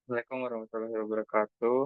Assalamualaikum warahmatullahi wabarakatuh.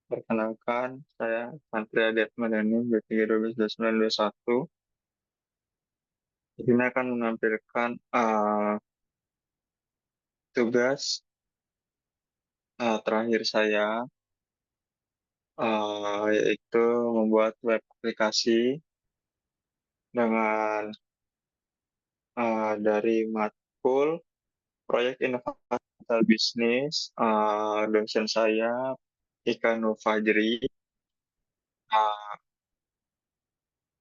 Perkenalkan, saya Santri Adet Madani, B3 12 2921. Di sini akan menampilkan tugas terakhir saya, yaitu membuat web aplikasi dengan dari matkul proyek inovasi digital bisnis, dosen saya Ika Nur Fajri. Uh,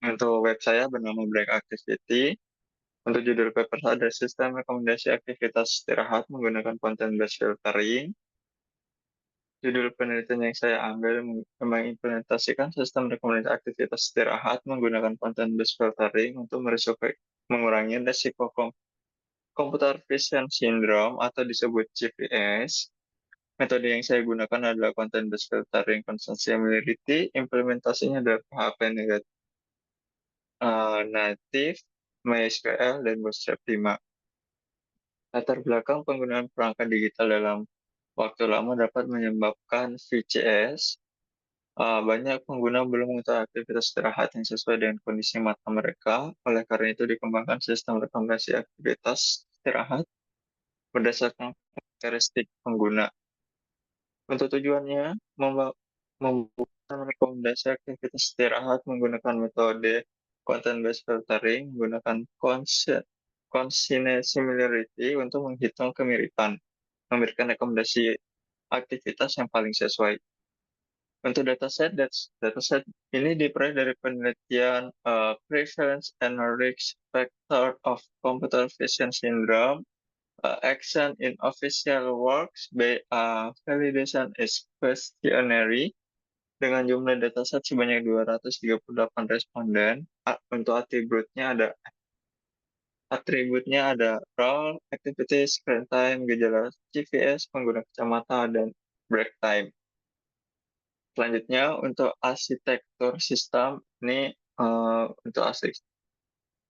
untuk web saya bernama Black Activity. Untuk judul paper ada sistem rekomendasi aktivitas istirahat menggunakan content-based filtering. Judul penelitian yang saya ambil mengimplementasikan sistem rekomendasi aktivitas istirahat menggunakan content-based filtering untuk mengurangi resiko computer vision syndrome atau disebut CVS. Metode yang saya gunakan adalah content-based filtering constant similarity. Implementasinya adalah PHP native, MySQL, dan Bootstrap 5. Latar belakang penggunaan perangkat digital dalam waktu lama dapat menyebabkan VCS. Banyak pengguna belum mengetahui aktivitas istirahat yang sesuai dengan kondisi mata mereka. Oleh karena itu, dikembangkan sistem rekomendasi aktivitas istirahat berdasarkan karakteristik pengguna. Untuk tujuannya, membuat rekomendasi aktivitas istirahat menggunakan metode content-based filtering, menggunakan constant similarity untuk menghitung kemiripan, memberikan rekomendasi aktivitas yang paling sesuai. Untuk dataset ini diperoleh dari penelitian Prevalence and Risk Factor of Computer Vision Syndrome, Action in Official Works by Validation is Questionary, dengan jumlah dataset sebanyak 238 responden. Untuk atributnya ada role, activity, screen time, gejala CVS, pengguna kacamata, dan break time. Selanjutnya untuk arsitektur sistem ini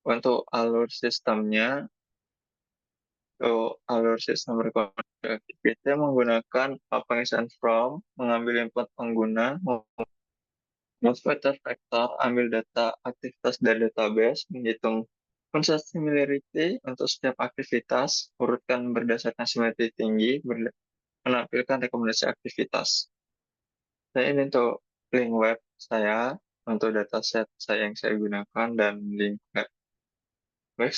untuk alur sistemnya, alur sistem rekomendasi kita menggunakan pengisian form, mengambil input pengguna, vektor, ambil data aktivitas dari database, menghitung constant similarity untuk setiap aktivitas, urutkan berdasarkan similarity tinggi, menampilkan rekomendasi aktivitas. Nah, ini untuk link web saya, untuk dataset saya yang saya gunakan, dan link web. Baik, eh,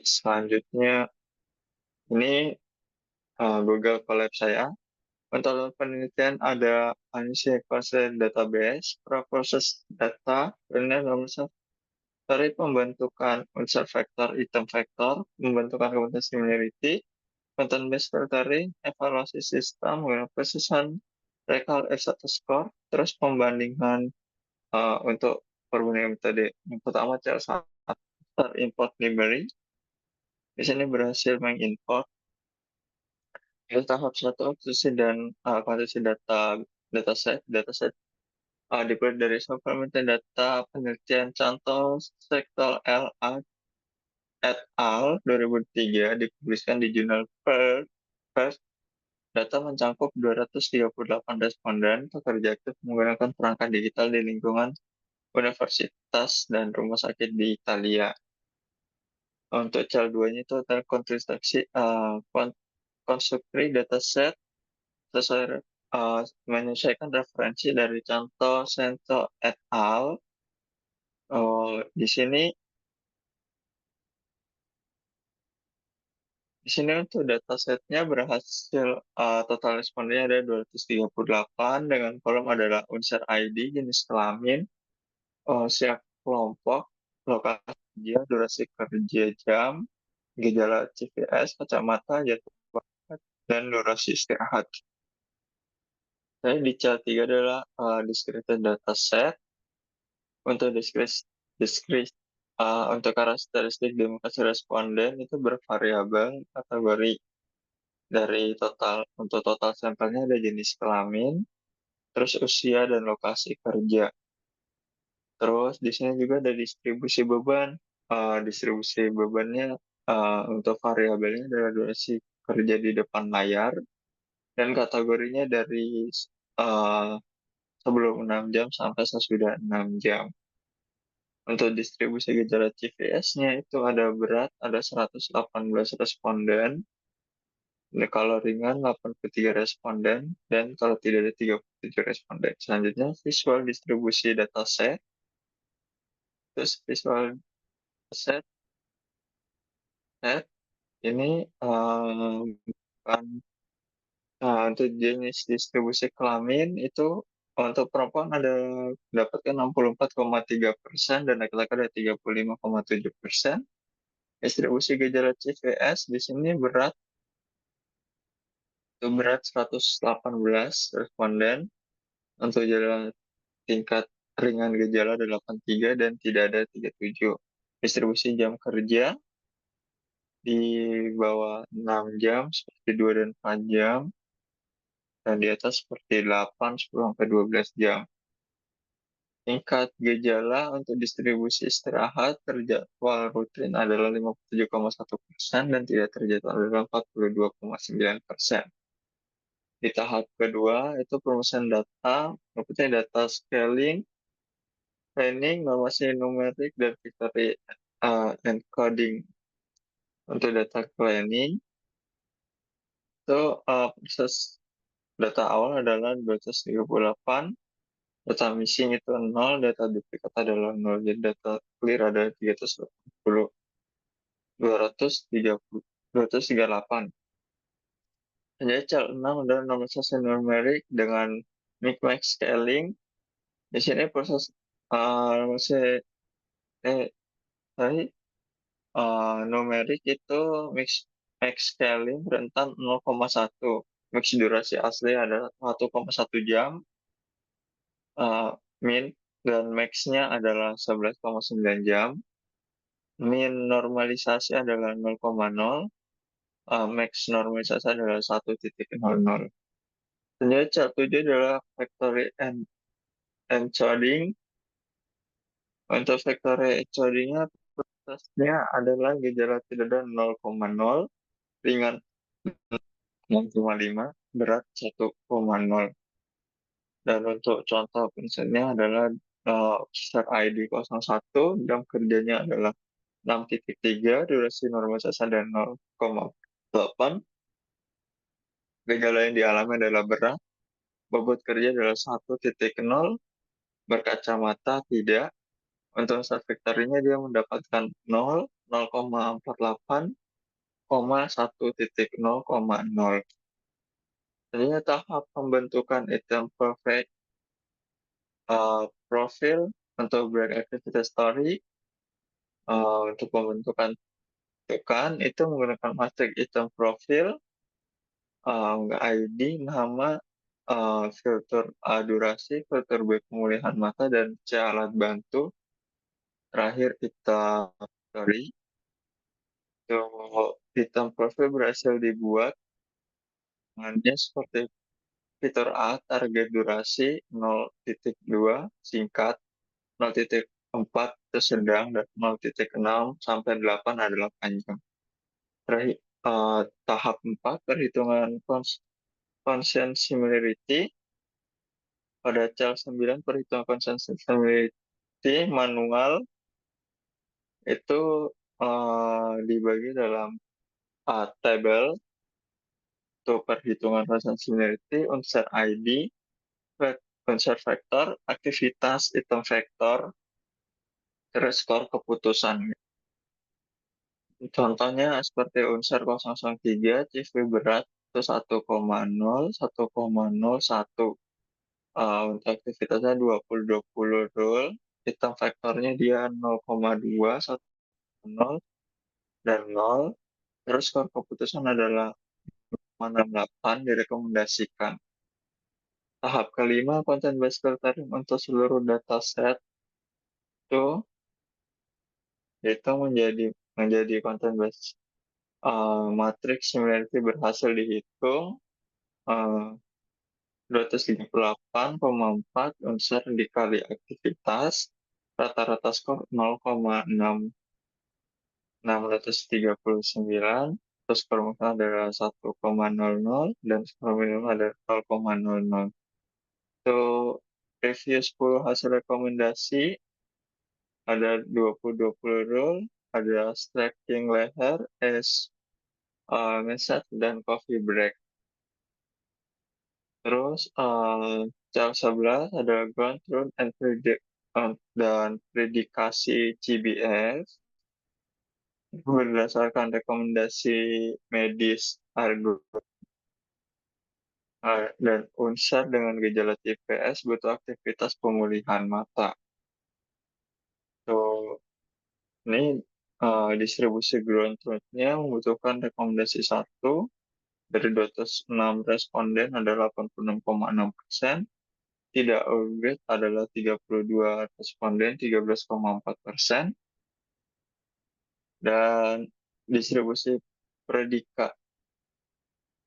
selanjutnya ini Google Colab saya. Untuk penelitian ada Sequence Database, Proses Data, kemudian dari pembentukan unsur vektor, item vektor, pembentukan kemudian similarity, content-based filtering, evaluasi sistem, precision, recall F1 score, terus pembandingan untuk perbandingan metode. Yang pertama, cara import library. Di sini berhasil mengimport tahap satu akuisisi dan kuantiti dataset diperoleh dari supplementary data penelitian contoh sektor LA et al. 2003 dipublikasikan di jurnal PERS. Data mencakup 238 responden pekerja aktif menggunakan perangkat digital di lingkungan universitas dan rumah sakit di Italia. Untuk cel 2-nya itu adalah konstruksi dataset sesuai menyesuaikan referensi dari contoh Sento et al. Di sini untuk datasetnya berhasil total respondennya ada 238 dengan kolom adalah unsur ID, jenis kelamin, siap kelompok, lokasi kerja, durasi kerja jam, gejala CVS, kacamata, jatuh bangun, dan durasi istirahat. Jadi di cel 3 adalah descriptive dataset. Untuk untuk karakteristik demokrasi responden itu bervariabel kategori dari untuk total sampelnya ada jenis kelamin, terus usia dan lokasi kerja. Terus di sini juga ada distribusi beban. distribusi bebannya untuk variabelnya adalah durasi kerja di depan layar dan kategorinya dari eh, sebelum 6 jam sampai sesudah 6 jam. Untuk distribusi gejala CVS-nya itu ada berat, ada 118 responden, kalau ringan 83 responden, dan kalau tidak ada 37 responden. Selanjutnya visual distribusi dataset, terus visual dataset ini bukan untuk jenis distribusi kelamin itu untuk perempuan ada mendapatkan 64,3% dan laki-laki ada 35,7%. Distribusi gejala CVS di sini berat itu berat 118 responden, untuk gejala tingkat ringan gejala 83 dan tidak ada 37. Distribusi jam kerja di bawah 6 jam seperti 2 dan 4 jam dan di atas seperti 8, 10 sampai 12 jam. Tingkat gejala untuk distribusi istirahat terjadwal rutin adalah 57,1% dan tidak terjadwal adalah 42,9%. Di tahap kedua itu perumusan data, maksudnya data scaling, training, normasi numerik, dan victory encoding. Untuk data cleaning, itu proses data awal adalah 238, data missing itu 0, data duplikat adalah 0, jadi data clear ada 380, 230, 238. Jadi cal 6 adalah normalisasi numerik dengan mix-max scaling. Di sini proses normalisasi tadi numerik itu mix scaling rentan 0,1. Mix durasi asli adalah 1,1 jam. Min dan max-nya adalah 11,9 jam. Min normalisasi adalah 0,0. Max normalisasi adalah 1,00. Selanjutnya cal 7 adalah factory encoding. Untuk factory encoding-nya prosesnya adalah gejala tidak ada 0,0, ringan 0,5, berat 1,0. Dan untuk contoh prinsipnya adalah user ID 01, jam kerjanya adalah 6,3, durasi normalisasi ada 0,8, gejala yang dialami adalah berat, bobot kerja adalah 1,0, berkacamata tidak. Untuk user factory-nya dia mendapatkan 0, 0,48, 1,0,0. Selanjutnya tahap pembentukan item perfect profil untuk break activity story. Untuk pembentukan tekan itu menggunakan matrik item profil, ID, nama, filter A durasi, filter B pemulihan mata, dan C alat bantu. Terakhir kita story. Untuk item profil berhasil dibuat dengannya seperti fitur A, target durasi 0,2 singkat, 0,4 itu sedang, dan 0,6 sampai 8 adalah panjang. Terakhir, tahap 4 perhitungan consent similarity. Pada cal 9 perhitungan consent similarity manual itu dibagi dalam tabel untuk perhitungan consent similarity, unsur ID, unsur vektor, aktivitas item vektor, terus skor keputusan. Contohnya seperti unsur 003, CV berat itu 1,0, 1,01. Untuk aktivitasnya 20-20 rule, item vektornya dia 0,2, 1,0, dan 0. Terus skor keputusan adalah 0,68, direkomendasikan. Tahap kelima, content based filtering untuk seluruh dataset itu menjadi content based matrix similarity berhasil dihitung 238,4 unsur dikali aktivitas, rata-rata skor 0,6. 639, terus skor maksimal adalah 1,00 dan skor minimum adalah 0,00. So, review 10 hasil rekomendasi, ada 20-20 rule, ada stretching leher, massage, dan coffee break. Terus, cara 11 ada ground truth dan predikasi CBS berdasarkan rekomendasi medis Argo dan unsur dengan gejala TPS butuh aktivitas pemulihan mata. So, ini distribusi ground truth-nya membutuhkan rekomendasi 1 dari 206 responden ada 86,6%, tidak upgrade adalah 32 responden 13,4%, dan distribusi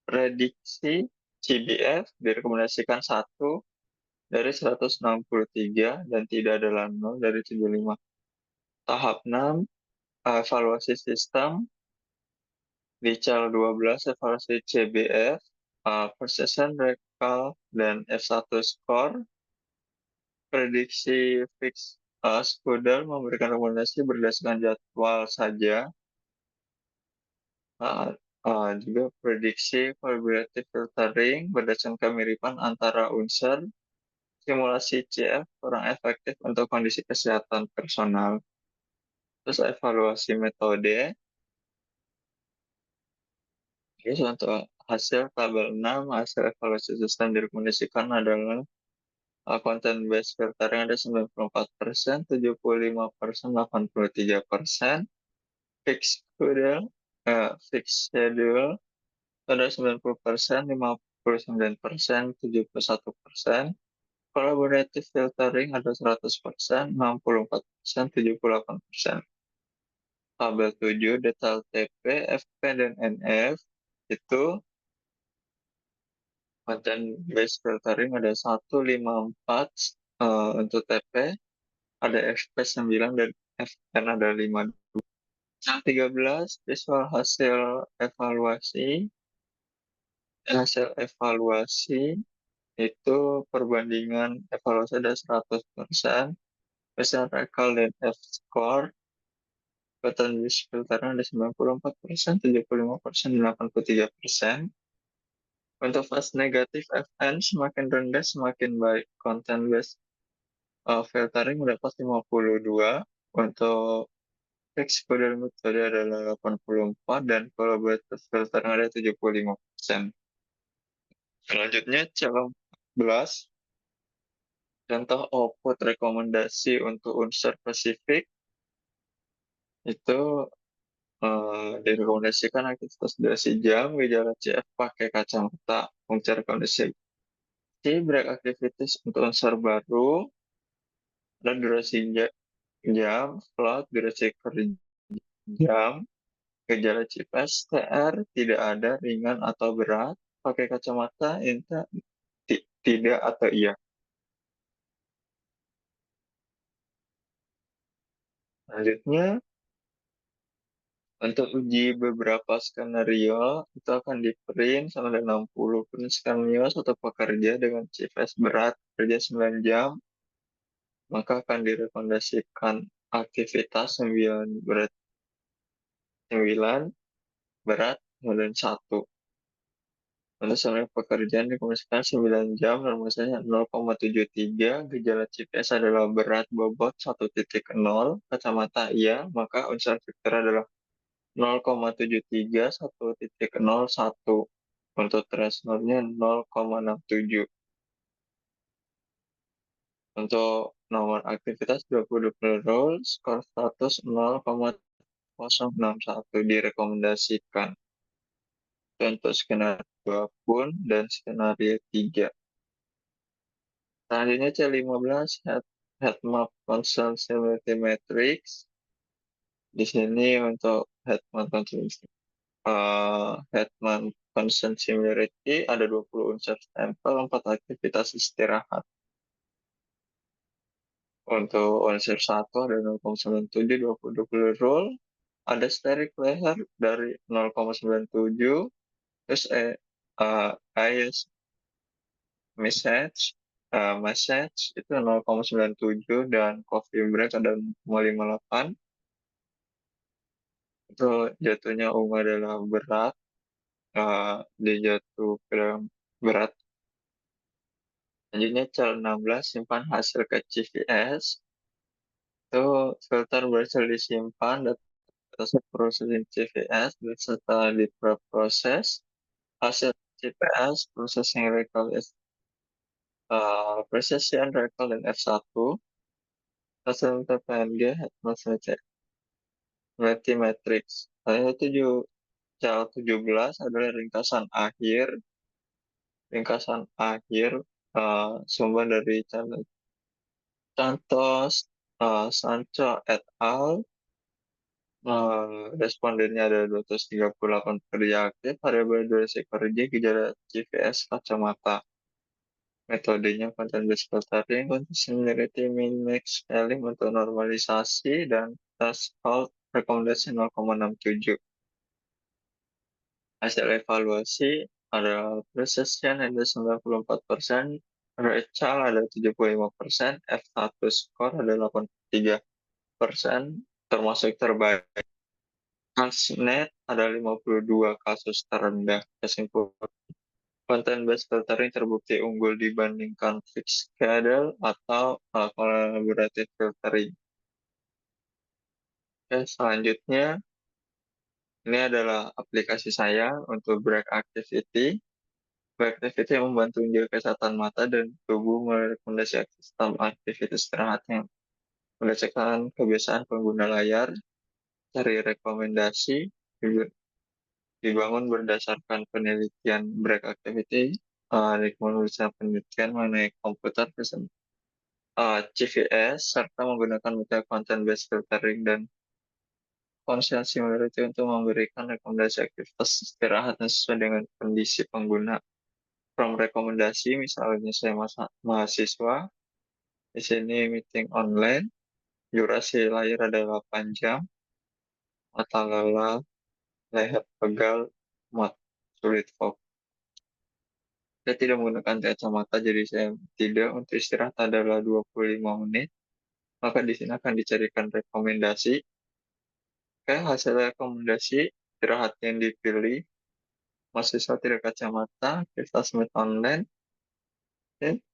prediksi CBF direkomendasikan 1 dari 163 dan tidak adalah 0 dari 75. Tahap 6, evaluasi sistem di CEL 12, evaluasi CBF, persistent recall, dan F1 score. Prediksi fix Scudder memberikan rekomendasi berdasarkan jadwal saja. Juga prediksi collaborative filtering berdasarkan kemiripan antara unsur. Simulasi CF kurang efektif untuk kondisi kesehatan personal. Terus evaluasi metode. Jadi untuk hasil tabel 6, hasil evaluasi sistem direkomendasikan adalah content based filtering ada 94%, 75%, 83%. Fixed schedule ada 90%, 59%, 71%. Collaborative filtering ada 100%, 64%, 78%. Tabel 7, detail TP, FP, dan NF, itu content based filtering ada 154 untuk TP, ada FP 9, dan FN ada 5. Yang 13, visual hasil evaluasi itu perbandingan evaluasi ada 100%, hasil recall dan F-score, content based filtering ada 94%, 75%, 83%. Untuk fast negatif FN semakin rendah semakin baik. Content based filtering mendapat 52, untuk fixed codal metode adalah 84, dan collaborative filtering ada 75%. Selanjutnya, cara 14, contoh output rekomendasi untuk unsur spesifik, itu direkomendasikan aktivitas durasi jam, gejala CF pakai kacamata, fungsi rekomendasi break activities untuk unsur baru, dan durasi jam, slot, durasi kerja jam, gejala CPS, TR, tidak ada, ringan atau berat, pakai kacamata, tidak atau iya. Selanjutnya, untuk uji beberapa skenario, itu akan di-print sama ada 60 print skenario satu pekerja dengan CPS berat kerja 9 jam, maka akan direkomendasikan aktivitas 9 berat 9 berat kemudian 1. Untuk selama pekerjaan direkomendasikan 9 jam dan misalnya 0,73, gejala CPS adalah berat bobot 1,0, kacamata iya, maka unsur Victor adalah 0,73, 1,01. Untuk thresholdnya 0,67. Untuk nomor aktivitas 20 role, skor status 0,061 direkomendasikan. Untuk skenario 2 pun dan skenario 3. Selanjutnya C15, head map consistency matrix. Di sini untuk head map constant similarity ada 20 unsur stempel, 4 aktivitas istirahat. Untuk unsur 1 ada 0,97, 20 rule, ada static layer dari 0,97, terus IS message, message itu 0,97 dan coffee break ada 0,58. Itu jatuhnya ungu adalah berat, dia jatuh ke berat. Selanjutnya cell 16 simpan hasil ke CVS. Itu filter berhasil disimpan data processing CVS dan setelah diproses hasil CPS processing record precision record dan F1 hasil PNG Multi matrix. Lalu 17 adalah ringkasan akhir sumber dari channel Santos, Sancho et al. Respondennya ada 238 pekerja aktif, variabel durasi kerja, gejala CVS kacamata. Metodenya content based filtering untuk similarity min-max scaling untuk normalisasi dan threshold rekomendasi 0,67. Hasil evaluasi ada precision ada 94%, Rachel ada 75%, F1 score ada 83%, termasuk terbaik. Net ada 52 kasus terendah. Kesimpulan, content based filtering terbukti unggul dibandingkan fixed schedule atau collaborative filtering. Oke, selanjutnya ini adalah aplikasi saya untuk break activity. Break activity membantu menjaga kesehatan mata dan tubuh merekomendasi sistem aktivitas istirahat yang berdasarkan kebiasaan pengguna layar. Cari rekomendasi dibangun berdasarkan penelitian break activity, berdasarkan penelitian mengenai komputer vision, CVS, serta menggunakan metode content based filtering dan functional similarity untuk memberikan rekomendasi aktivitas istirahat yang sesuai dengan kondisi pengguna. From rekomendasi, misalnya saya mahasiswa, di sini meeting online, durasi layar adalah 8 jam, mata lelah, leher pegal, sulit fokus. Saya tidak menggunakan kacamata, jadi saya tidak untuk istirahat adalah 25 menit. Maka di sini akan dicarikan rekomendasi. Oke, hasil rekomendasi istirahat yang dipilih, mahasiswa tidak kacamata, aktivitas med online, oke,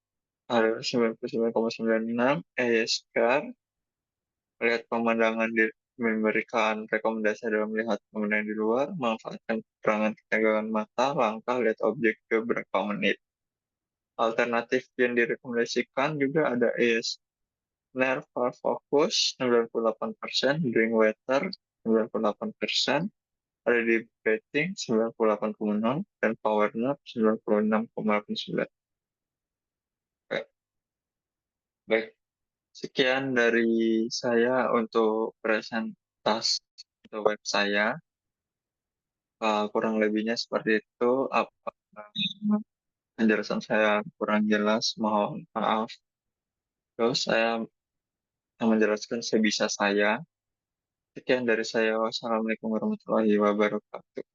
ada 99,96, ESCAR, melihat pemandangan memberikan rekomendasi dalam melihat pemandangan di luar, manfaatkan keterangan ketegangan mata, langkah, lihat objek beberapa menit. Alternatif yang direkomendasikan juga ada Nerve Focus 98%, Drinkwater 98%, Ready Breathing 98,0, dan Power Nap 96,89. Oke, baik. Sekian dari saya untuk presentasi untuk web saya. Kurang lebihnya seperti itu. Apa penjelasan saya kurang jelas, mohon maaf. Terus saya menjelaskan sebisa saya. Sekian dari saya. Wassalamualaikum warahmatullahi wabarakatuh.